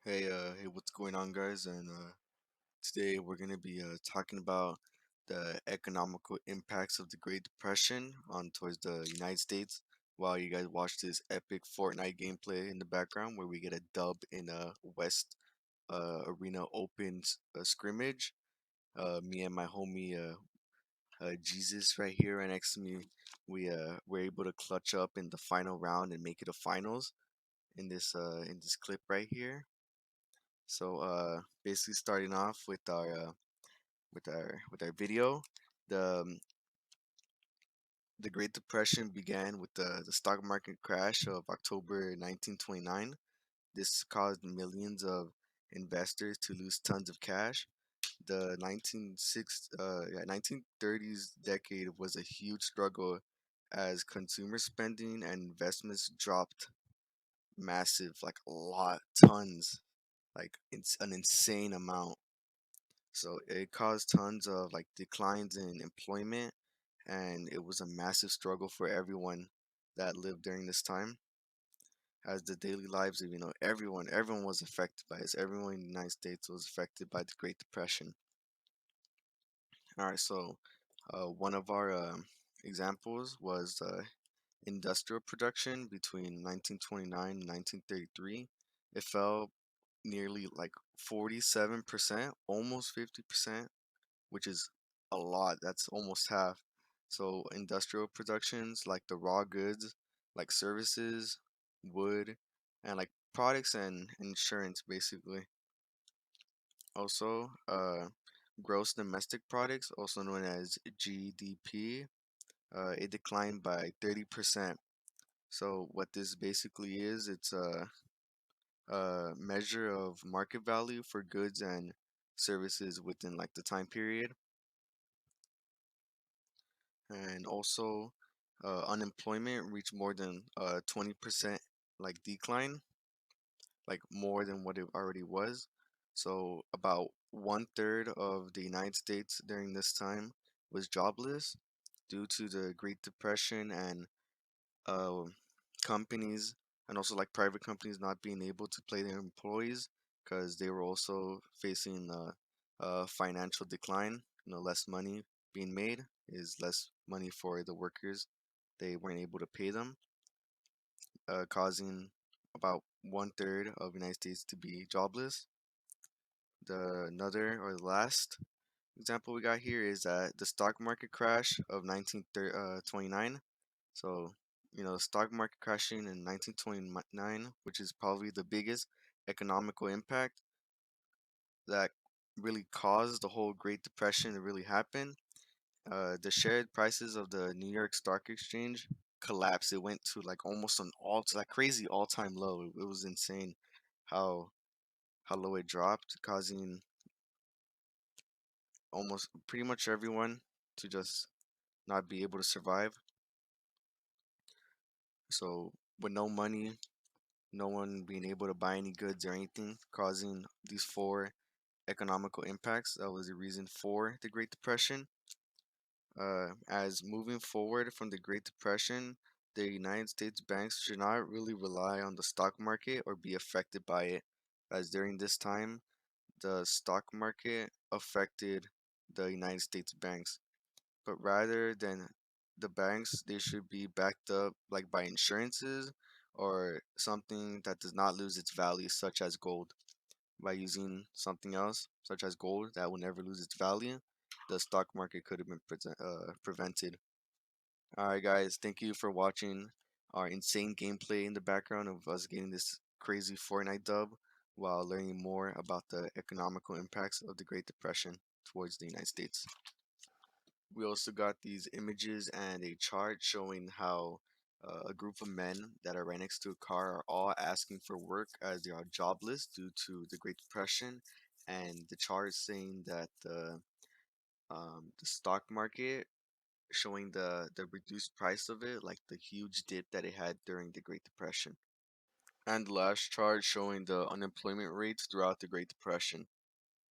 Hey, what's going on, guys? And today we're gonna be talking about the economical impacts of the Great Depression on towards the United States. While you guys watch this epic Fortnite gameplay in the background, where we get a dub in a West Arena Open scrimmage. Me and my homie Jesus right here right next to me, we were able to clutch up in the final round and make it a finals in this clip right here. So basically starting off with our video, the um, the Great Depression began with the stock market crash of October 1929. This caused millions of investors to lose tons of cash. The 1930s decade was a huge struggle as consumer spending and investments dropped massive, like a lot, tons, like it's an insane amount. So it caused tons of like declines in employment, and it was a massive struggle for everyone that lived during this time, as the daily lives of everyone was affected by this. Everyone in the United States was affected by the Great Depression. All right, so one of our examples was industrial production between 1929 and 1933. It fell nearly like 47%, almost 50%, which is a lot. That's almost half. So industrial productions like the raw goods, like services, wood, and like products and insurance basically. Also, gross domestic products, also known as GDP, it declined by 30%. So what this basically is, it's a measure of market value for goods and services within like the time period. And also unemployment reached more than 20% like decline, like more than what it already was. So about one third of the United States during this time was jobless due to the Great Depression and uh, companies and also like private companies not being able to pay their employees because they were also facing financial decline. Less money being made is less money for the workers. They weren't able to pay them, causing about one third of the United States to be jobless. The another or the last example we got here is the stock market crash of 1929. So, the stock market crashing in 1929, which is probably the biggest economical impact that really caused the whole Great Depression to really happen. The shared prices of the New York Stock Exchange collapsed. It went to like almost an like crazy all-time low. It was insane how low it dropped, causing almost pretty much everyone to just not be able to survive. So with no money, no one being able to buy any goods or anything, causing these four economical impacts. That was the reason for the Great Depression. As moving forward from the Great Depression, the United States banks should not really rely on the stock market or be affected by it, as during this time, the stock market affected the United States banks. But rather than the banks, they should be backed up like by insurances or something that does not lose its value, such as gold. By using something else, such as gold, that will never lose its value, the stock market could have been prevented. Alright, guys, thank you for watching our insane gameplay in the background of us getting this crazy Fortnite dub while learning more about the economical impacts of the Great Depression towards the United States. We also got these images and a chart showing how a group of men that are right next to a car are all asking for work as they are jobless due to the Great Depression, and the chart is saying that the stock market showing the reduced price of it, like the huge dip that it had during the Great Depression, and the last chart showing the unemployment rates throughout the Great Depression.